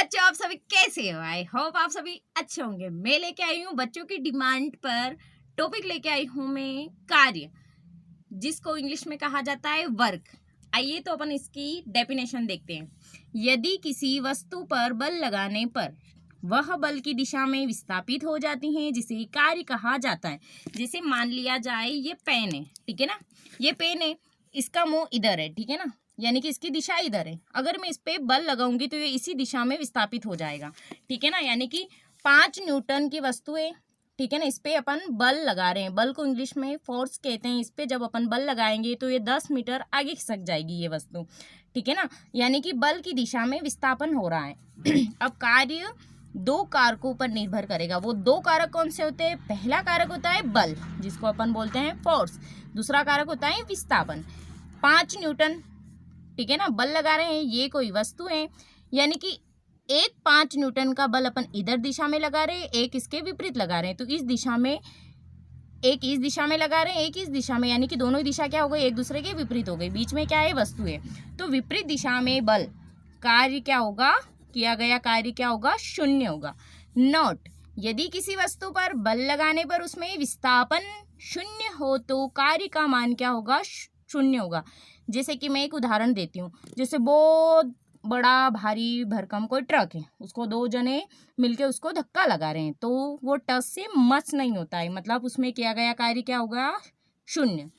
बच्चों, आप सभी कैसे हो? आई होप आप सभी अच्छे होंगे। मैं लेके आई हूँ बच्चों की डिमांड पर टॉपिक लेके आई हूँ मैं कार्य, जिसको इंग्लिश में कहा जाता है वर्क। आइए तो अपन इसकी डेफिनेशन देखते हैं। यदि किसी वस्तु पर बल लगाने पर वह बल की दिशा में विस्थापित हो जाती हैं, जिसे कार्य कहा जाता है। जैसे मान लिया जाए ये पेन है, ठीक है ना, ये पेन है, इसका मुंह इधर है, ठीक है ना, यानी कि इसकी दिशा इधर है। अगर मैं इस पे बल लगाऊंगी तो ये इसी दिशा में विस्थापित हो जाएगा, ठीक है ना। यानी कि 5 न्यूटन की वस्तु है, ठीक है ना, इस पे अपन बल लगा रहे हैं। बल को इंग्लिश में फोर्स कहते हैं। इस पे जब अपन बल लगाएंगे तो ये 10 मीटर आगे खिसक जाएगी ये वस्तु, ठीक है ना। यानी कि बल की दिशा में विस्थापन हो रहा है। अब कार्य 2 कारकों पर निर्भर करेगा। वो 2 कारक कौन से होते हैं? पहला कारक होता है बल, जिसको अपन बोलते हैं फोर्स। दूसरा कारक होता है विस्थापन। 5 न्यूटन, ठीक है ना, बल लगा रहे हैं, ये कोई वस्तु है, यानी कि एक 5 न्यूटन का बल अपन इधर दिशा में लगा रहे हैं, एक इसके विपरीत लगा रहे हैं। तो इस दिशा में, एक इस दिशा में लगा रहे हैं, एक इस दिशा में, यानी कि दोनों ही दिशा क्या हो गई? एक दूसरे के विपरीत हो गई। बीच में क्या है? वस्तु है। तो विपरीत दिशा में बल, कार्य क्या होगा? किया गया कार्य क्या होगा? शून्य होगा। नोट, यदि किसी वस्तु पर बल लगाने पर उसमें विस्थापन शून्य हो तो कार्य का मान क्या होगा? शून्य होगा। जैसे कि मैं एक उदाहरण देती हूँ। जैसे बहुत बड़ा भारी भरकम कोई ट्रक है, उसको 2 जने मिलके उसको धक्का लगा रहे हैं, तो वो टस से मस नहीं होता है, मतलब उसमें किया गया कार्य क्या होगा? शून्य।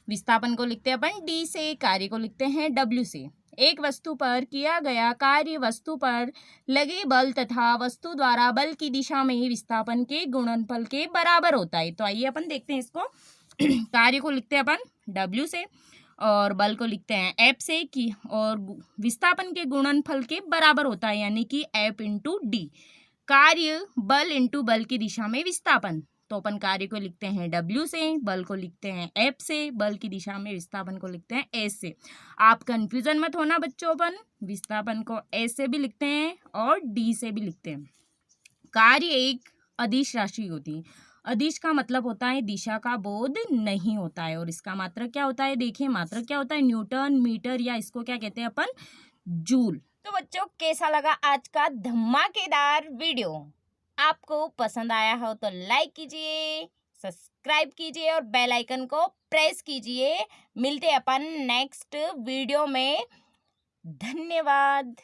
विस्थापन को लिखते हैं अपन डी से, कार्य को लिखते हैं डब्ल्यू से। एक वस्तु पर किया गया कार्य वस्तु पर लगे बल तथा वस्तु द्वारा बल की दिशा में विस्थापन के गुणनफल के बराबर होता है। तो आइए अपन देखते हैं इसको। कार्य को लिखते हैं अपन डब्ल्यू से और बल को लिखते हैं एफ से, की और विस्थापन के गुणनफल के बराबर होता है, यानी कि एफ इंटू डी। कार्य बल इंटू बल की दिशा में विस्थापन, तो अपन कार्य को लिखते हैं डब्ल्यू से, बल को लिखते हैं एफ से, बल की दिशा में विस्थापन को लिखते हैं एस से। आप कंफ्यूजन मत होना बच्चों, अपन विस्थापन को एस से भी लिखते हैं और डी से भी लिखते हैं। कार्य एक अदिश राशि होती है। अदिश का मतलब होता है दिशा का बोध नहीं होता है, और इसका मात्रक क्या होता है? देखिए, मात्रक क्या होता है? न्यूटन मीटर, या इसको क्या कहते हैं अपन? जूल। तो बच्चों, कैसा लगा आज का धमाकेदार वीडियो? आपको पसंद आया हो तो लाइक कीजिए, सब्सक्राइब कीजिए और बेल आइकन को प्रेस कीजिए। मिलते हैं अपन नेक्स्ट वीडियो में। धन्यवाद।